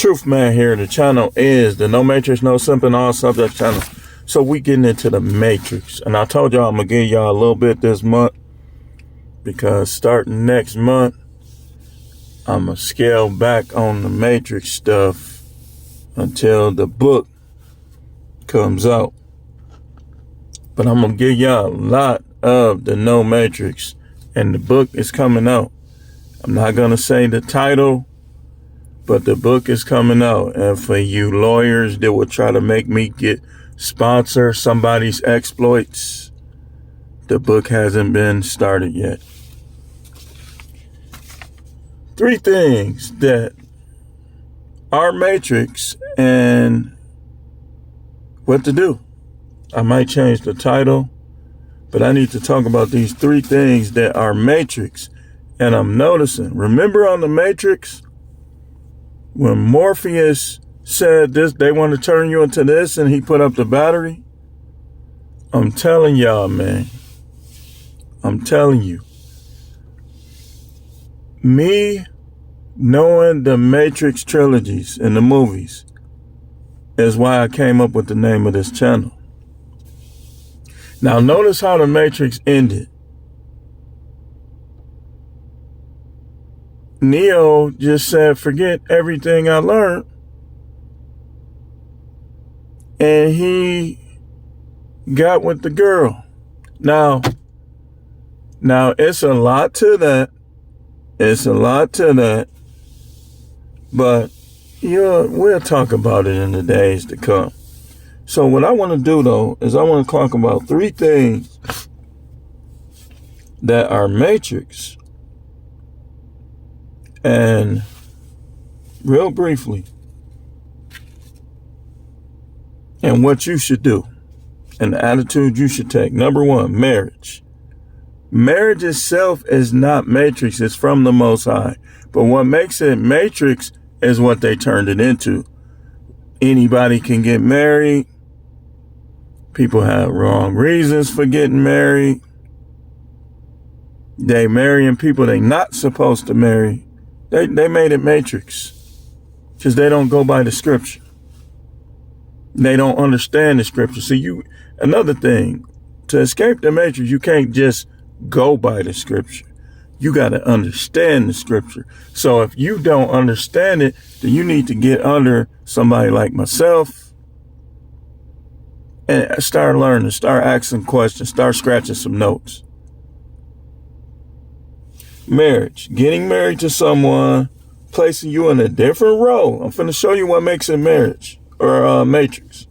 Truth Man here. The channel is the No Matrix, No Simping, All Subject channel. So we getting into the Matrix. And I told y'all I'm going to give y'all a little bit this month. Because starting next month, I'm going to scale back on the Matrix stuff until the book comes out. But I'm going to give y'all a lot of the No Matrix. And the book is coming out. I'm not going to say the title, but the book is coming out. And for you lawyers that will try to make me sponsor somebody's exploits, the book hasn't been started yet. 3 things that are Matrix and what to do. I might change the title, but I need to talk about these 3 things that are Matrix. And I'm noticing, remember on the Matrix, when Morpheus said this, they want to turn you into this, and he put up the battery? I'm telling y'all, man. I'm telling you. Me knowing the Matrix trilogies and the movies is why I came up with the name of this channel. Now, notice how the Matrix ended. Neo just said, forget everything I learned. And he got with the girl. Now, it's a lot to that. It's a lot to that. But we'll talk about it in the days to come. So what I want to do, though, is I want to talk about 3 things that are Matrix. And real briefly, and what you should do and the attitude you should take. Number 1, marriage. Marriage itself is not Matrix. It's from the Most High. But what makes it Matrix is what they turned it into. Anybody can get married. People have wrong reasons for getting married. They marrying people they not supposed to marry. They made it Matrix because they don't go by the scripture. They don't understand the scripture. See, another thing, to escape the Matrix, you can't just go by the scripture. You got to understand the scripture. So if you don't understand it, then you need to get under somebody like myself and start learning, start asking questions, start scratching some notes. Marriage, getting married to someone, placing you in a different role. I'm finna show you what makes it marriage or Matrix.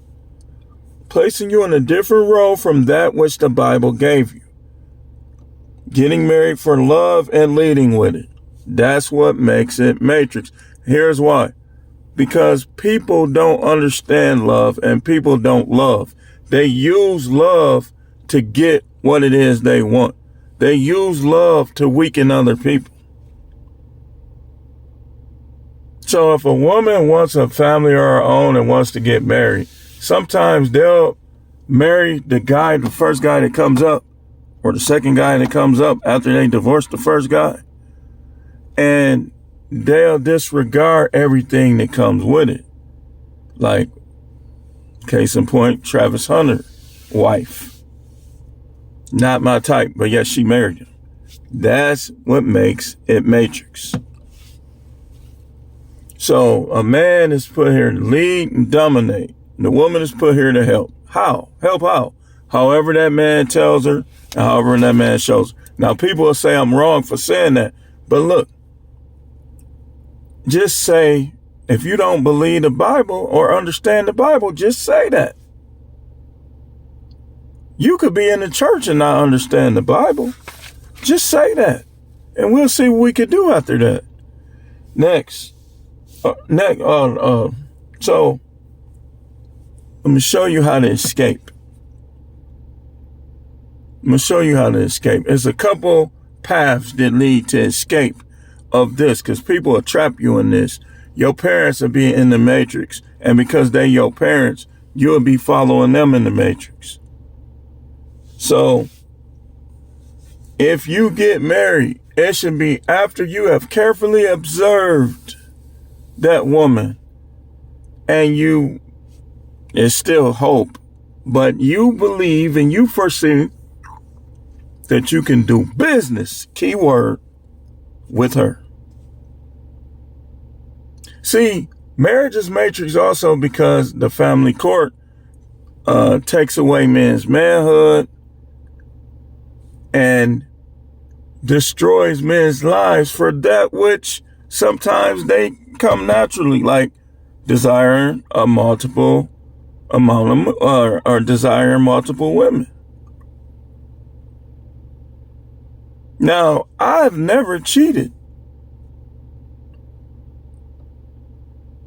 Placing you in a different role from that which the Bible gave you. Getting married for love and leading with it. That's what makes it Matrix. Here's why. Because people don't understand love and people don't love. They use love to get what it is they want. They use love to weaken other people. So if a woman wants a family of her own and wants to get married, sometimes they'll marry the first guy that comes up, or the second guy that comes up after they divorce the first guy. And they'll disregard everything that comes with it. Like, case in point, Travis Hunter's wife. Not my type, but yet she married him. That's what makes it Matrix. So a man is put here to lead and dominate. And the woman is put here to help. How? Help how? However that man tells her, and however that man shows her. Now people will say I'm wrong for saying that. But look, just say, if you don't believe the Bible or understand the Bible, just say that. You could be in the church and not understand the Bible. Just say that. And we'll see what we could do after that. Next. So let me show you how to escape. There's a couple paths that lead to escape of this, because people will trap you in this. Your parents will be in the Matrix. And because they're your parents, you'll be following them in the Matrix. So if you get married, it should be after you have carefully observed that woman and it's still hope, but you believe and you foresee that you can do business, keyword, with her. See, marriage is matrix also because the family court takes away men's manhood and destroys men's lives for that which sometimes they come naturally, like desiring a multiple amount of, or desiring multiple women. Now, I've never cheated.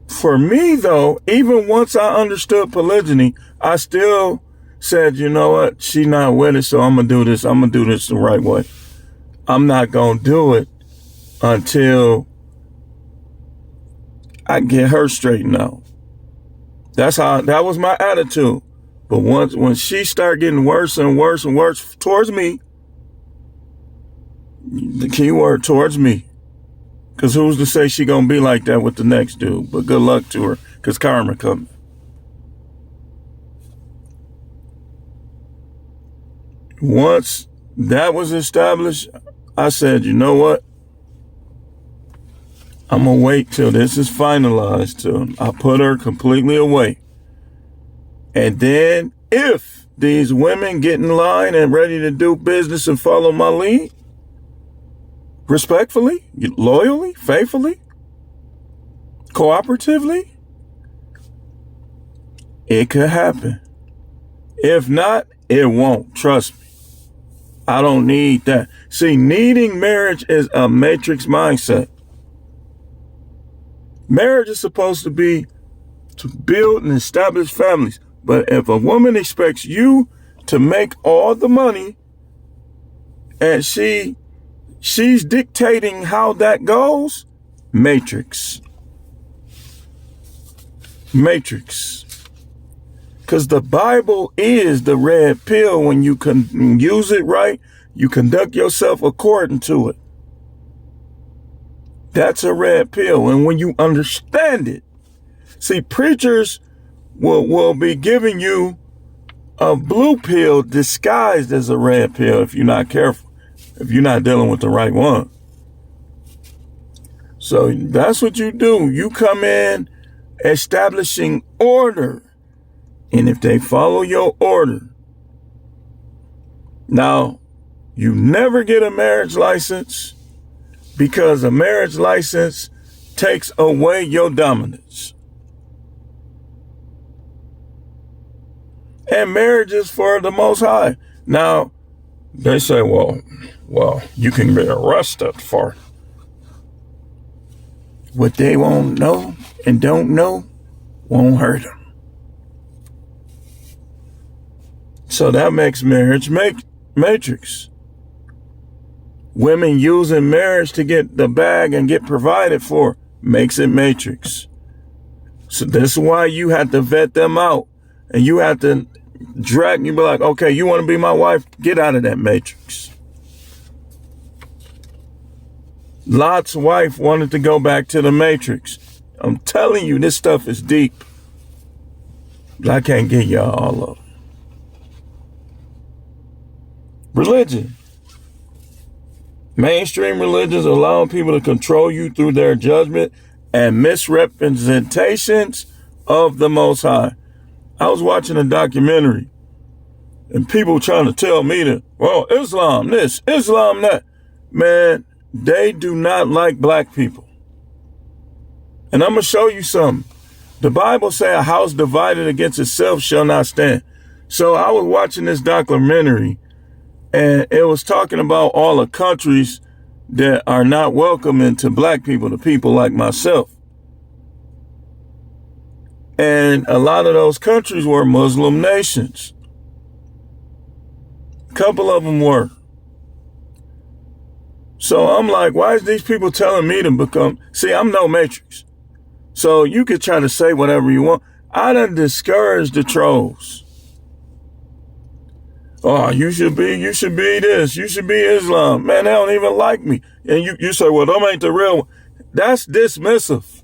For me, though, even once I understood polygyny, I still said, you know what, she's not with it, so I'm going to do this. I'm going to do this the right way. I'm not going to do it until I get her straightened out. That was my attitude. But when she started getting worse and worse and worse towards me, the key word, towards me, because who's to say she gonna be like that with the next dude? But good luck to her, because karma coming. Once that was established, I said, you know what? I'm gonna wait till this is finalized, till I put her completely away. And then if these women get in line and ready to do business and follow my lead, respectfully, loyally, faithfully, cooperatively, it could happen. If not, it won't. Trust me. I don't need that. See, needing marriage is a matrix mindset. Marriage is supposed to be to build and establish families. But if a woman expects you to make all the money and she's dictating how that goes, matrix. Matrix. Because the Bible is the red pill. When you can use it right, you conduct yourself according to it. That's a red pill. And when you understand it, see, preachers will be giving you a blue pill disguised as a red pill if you're not careful, if you're not dealing with the right one. So that's what you do. You come in establishing order. And if they follow your order, now you never get a marriage license because a marriage license takes away your dominance. And marriage is for the Most High. Now, they say, well, you can be arrested for what they won't know and don't know won't hurt them. So that makes marriage matrix. Women using marriage to get the bag and get provided for makes it matrix. So this is why you have to vet them out. And you have to you be like, okay, you want to be my wife? Get out of that matrix. Lot's wife wanted to go back to the matrix. I'm telling you, this stuff is deep. But I can't get y'all all of it. Religion. Mainstream religions allow people to control you through their judgment and misrepresentations of the Most High. I was watching a documentary and people trying to tell me that, well, Islam this, Islam that. Man, they do not like black people. And I'm going to show you something. The Bible says a house divided against itself shall not stand. So I was watching this documentary and it was talking about all the countries that are not welcoming to black people, to people like myself. And a lot of those countries were Muslim nations. A couple of them were. So I'm like, why is these people telling me to become... See, I'm no matrix. So you could try to say whatever you want. I done discouraged the trolls. Oh, you should be this. You should be Islam. Man, they don't even like me. And you say, well, them ain't the real one. That's dismissive.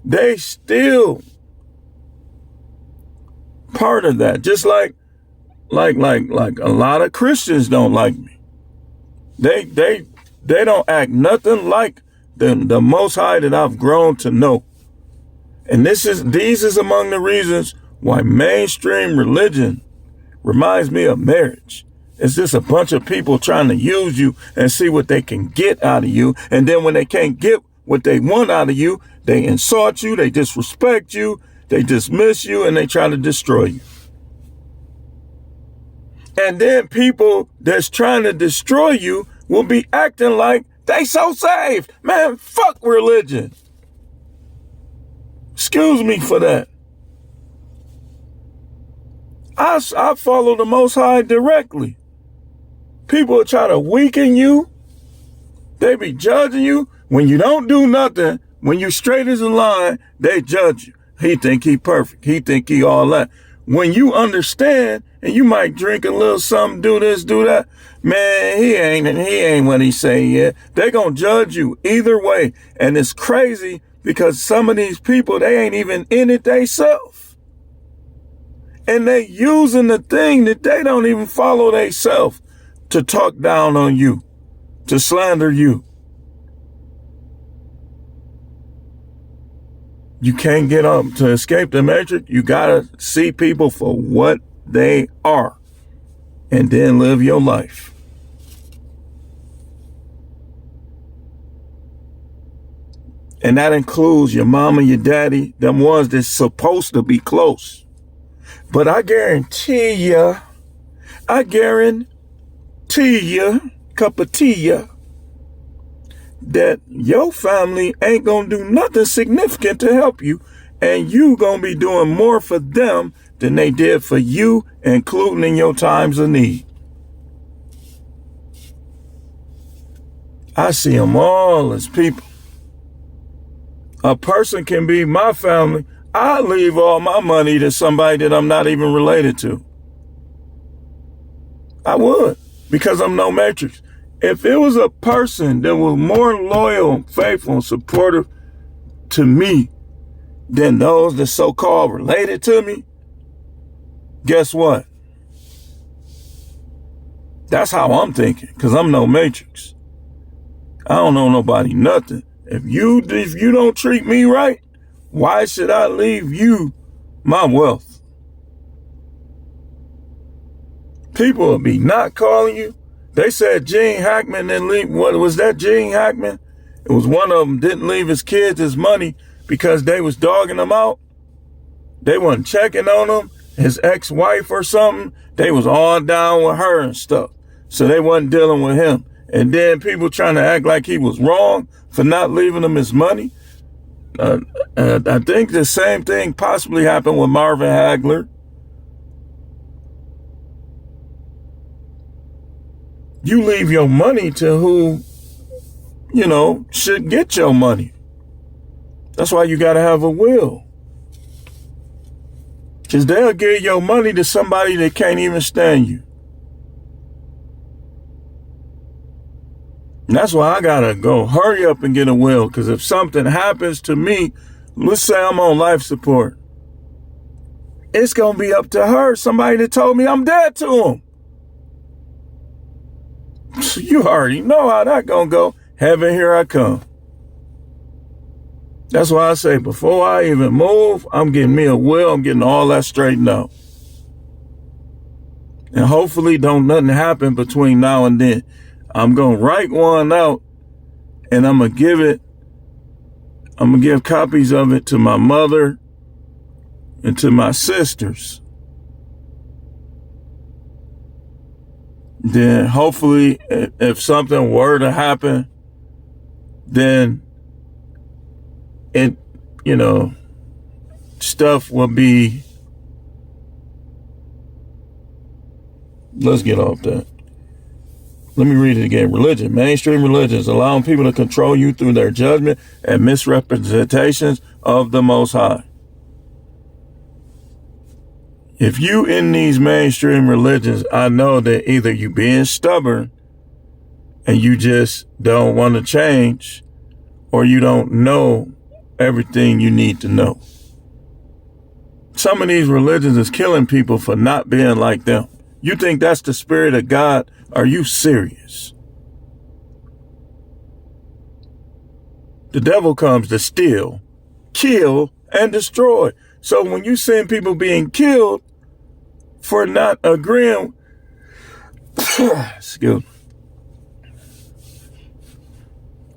They still part of that. Just like a lot of Christians don't like me. They don't act nothing like the Most High that I've grown to know. And these is among the reasons why mainstream religion reminds me of marriage. It's just a bunch of people trying to use you and see what they can get out of you. And then when they can't get what they want out of you, they insult you, they disrespect you, they dismiss you, and they try to destroy you. And then people that's trying to destroy you will be acting like they so saved. Man, fuck religion. Excuse me for that. I follow the Most High directly. People try to weaken you. They be judging you. When you don't do nothing, when you straight as a line, they judge you. He think he perfect. He think he all that. When you understand, and you might drink a little something, do this, do that, man, he ain't what he say yet. They gonna judge you either way. And it's crazy because some of these people, they ain't even in it theyself. And they using the thing that they don't even follow theyself to talk down on you, to slander you. You can't get up to escape the matrix. You gotta see people for what they are and then live your life. And that includes your mama, your daddy, them ones that's supposed to be close. But I guarantee ya, cup of tea ya, that your family ain't gonna do nothing significant to help you, and you gonna be doing more for them than they did for you, including in your times of need. I see them all as people. A person can be my family. I leave all my money to somebody that I'm not even related to. I would, because I'm no matrix. If it was a person that was more loyal, faithful, and supportive to me than those that so-called related to me, guess what? That's how I'm thinking, because I'm no matrix. I don't know nobody nothing. If you don't treat me right, why should I leave you my wealth? People will be not calling you. They said Gene Hackman didn't leave. What was that, Gene Hackman? It was one of them didn't leave his kids his money because they was dogging him out. They wasn't checking on him. His ex-wife or something, they was all down with her and stuff. So they wasn't dealing with him. And then people trying to act like he was wrong for not leaving him his money. I think the same thing possibly happened with Marvin Hagler. You leave your money to who, should get your money. That's why you got to have a will. Because they'll give your money to somebody that can't even stand you. And that's why I got to go hurry up and get a will. Because if something happens to me, let's say I'm on life support, it's going to be up to her, somebody that told me I'm dead to him. So you already know how that going to go. Heaven, here I come. That's why I say before I even move, I'm getting me a will. I'm getting all that straightened out. And hopefully don't nothing happen between now and then. I'm going to write one out and I'm going to give copies of it to my mother and to my sisters. Then hopefully if something were to happen, then it, stuff will be, let's get off that. Let me read it again. Religion, mainstream religions, allowing people to control you through their judgment and misrepresentations of the Most High. If you in these mainstream religions, I know that either you being stubborn and you just don't want to change, or you don't know everything you need to know. Some of these religions is killing people for not being like them. You think that's the spirit of God? Are you serious? The devil comes to steal, kill, and destroy. So when you see people being killed for not agreeing, excuse me,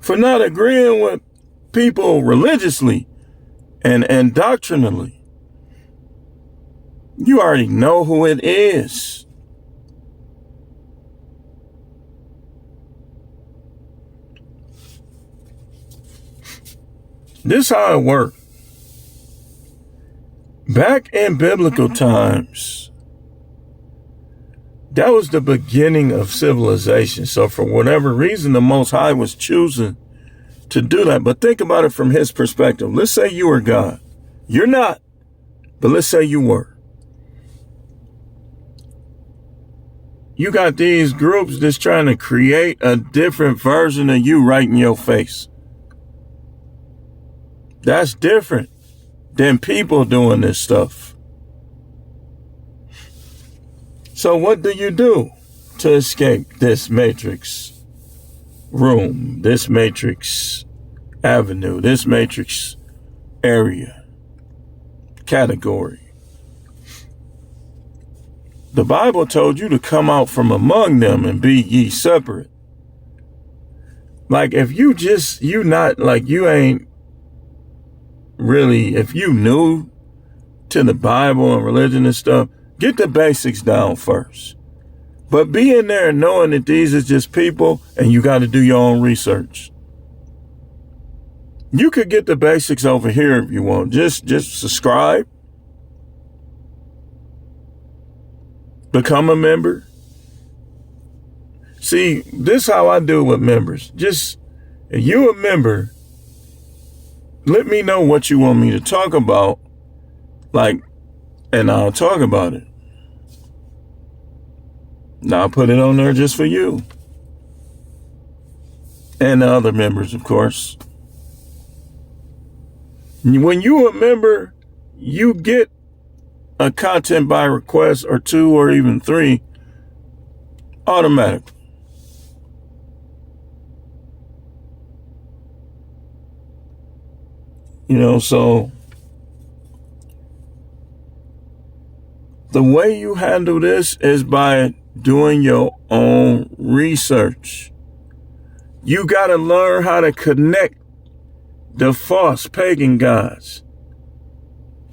for not agreeing with people religiously and doctrinally, you already know who it is. This how it worked. Back in biblical times, that was the beginning of civilization. So for whatever reason, the Most High was choosing to do that. But think about it from his perspective. Let's say you were God. You're not, but let's say you were. You got these groups that's trying to create a different version of you right in your face. That's different than people doing this stuff. So what do you do to escape this matrix room, this matrix avenue, this matrix area, category? The Bible told you to come out from among them and be ye separate. Like if you ain't really, if you new to the Bible and religion and stuff, get the basics down first. But be in there knowing that these are just people and you got to do your own research. You could get the basics over here if you want. Just subscribe. Become a member. See, this is how I do it with members. Just, if you a member, let me know what you want me to talk about, and I'll talk about it. Now I'll put it on there just for you. And the other members, of course. When you a member, you get a content by request or 2 or even 3 automatically. So the way you handle this is by doing your own research. You got to learn how to connect the false pagan gods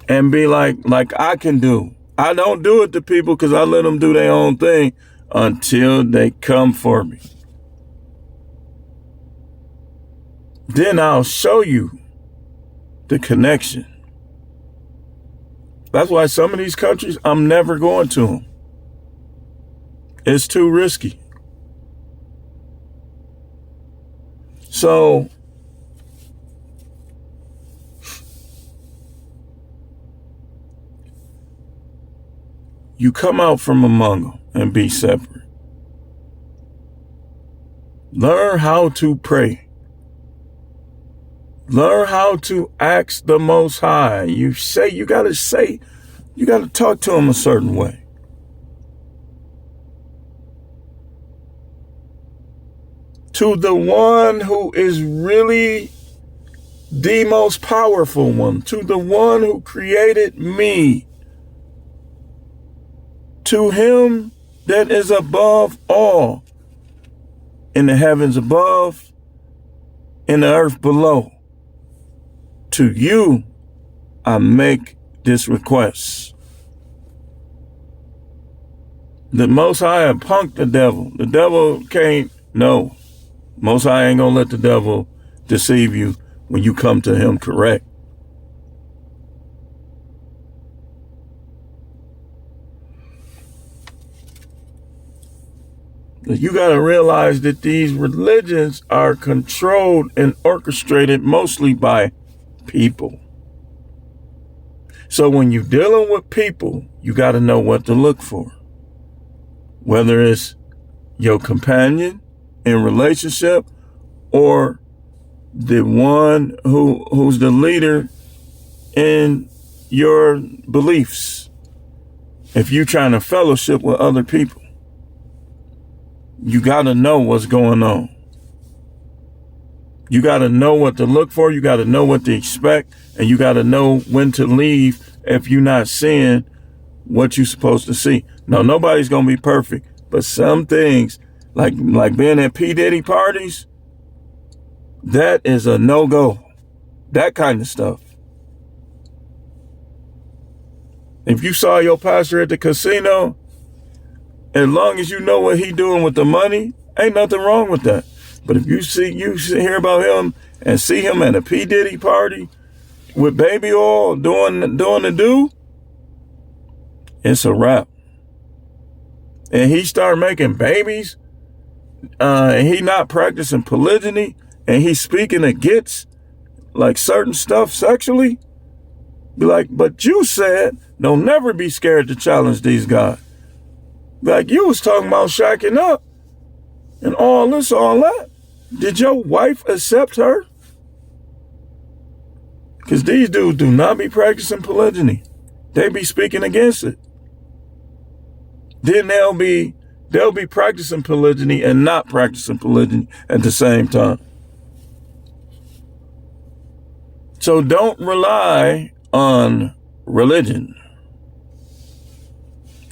and be like I can do. I don't do it to people because I let them do their own thing until they come for me. Then I'll show you the connection. That's why some of these countries, I'm never going to them. It's too risky. So, you come out from among them and be separate. Learn how to pray. Learn how to ask the Most High. You got to talk to him a certain way. To the one who is really the most powerful one. To the one who created me. To him that is above all. In the heavens above, in the earth below. To you, I make this request. The Most High punked the devil. The devil can't, no. Most High ain't gonna let the devil deceive you when you come to him correct. You gotta realize that these religions are controlled and orchestrated mostly by people. So when you're dealing with people, you got to know what to look for. Whether it's your companion in relationship or the one who's the leader in your beliefs. If you're trying to fellowship with other people, you got to know what's going on. You got to know what to look for. You got to know what to expect. And you got to know when to leave if you're not seeing what you're supposed to see. Now, nobody's going to be perfect, but some things like being at P. Diddy parties, that is a no-go. That kind of stuff. If you saw your pastor at the casino, as long as you know what he doing with the money, ain't nothing wrong with that. But if you hear about him and see him at a P. Diddy party with baby oil doing the do, it's a wrap. And he start making babies, and he not practicing polygyny, and he's speaking against like certain stuff sexually. Be like, but you said don't never be scared to challenge these guys. Be like, you was talking about shacking up and all this, all that. Did your wife accept her? Because these dudes do not be practicing polygyny. They be speaking against it. Then they'll be practicing polygyny and not practicing polygyny at the same time. So don't rely on religion,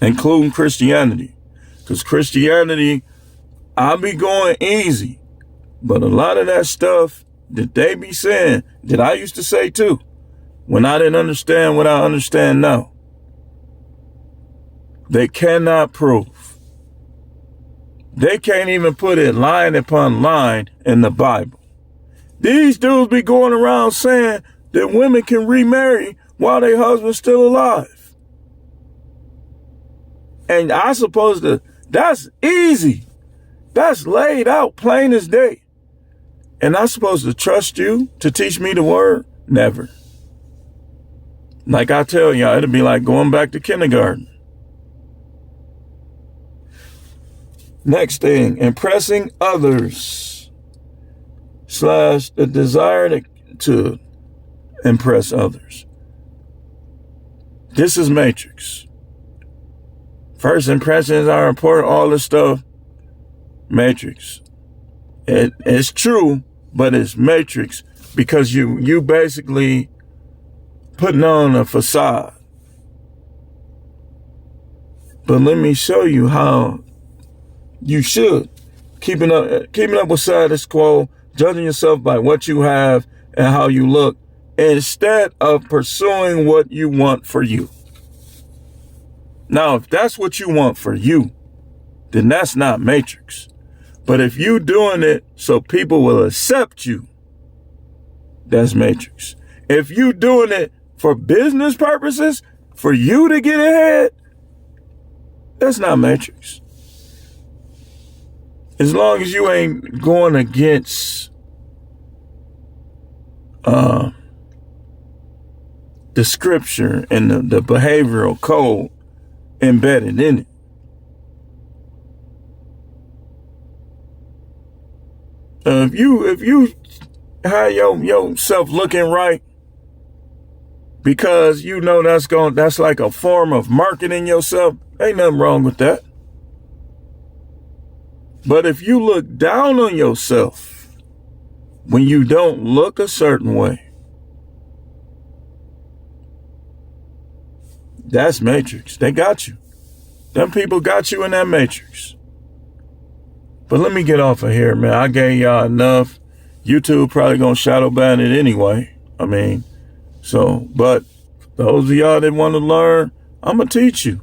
including Christianity. Because Christianity, I'll be going easy. But a lot of that stuff that they be saying, that I used to say too, when I didn't understand what I understand now, they cannot prove. They can't even put it line upon line in the Bible. These dudes be going around saying that women can remarry while their husband's still alive. And I suppose that's easy. That's laid out plain as day. And I'm supposed to trust you to teach me the word? Never. Like I tell y'all, it'll be like going back to kindergarten. Next thing, impressing others / the desire to impress others. This is Matrix. First impressions are important, all this stuff. Matrix. It's true, but it's Matrix because you basically putting on a facade. But let me show you how you should. Keeping up with status quo, judging yourself by what you have and how you look, instead of pursuing what you want for you. Now, if that's what you want for you, then that's not Matrix. But if you doing it so people will accept you, that's Matrix. If you doing it for business purposes, for you to get ahead, that's not Matrix. As long as you ain't going against the scripture and the behavioral code embedded in it. If you have yourself looking right, because you know that's like a form of marketing yourself, ain't nothing wrong with that. But if you look down on yourself when you don't look a certain way, that's Matrix. They got you. Them people got you in that Matrix. But let me get off of here, man. I gave y'all enough. YouTube probably gonna shadow ban it anyway. But those of y'all that want to learn, I'm gonna teach you.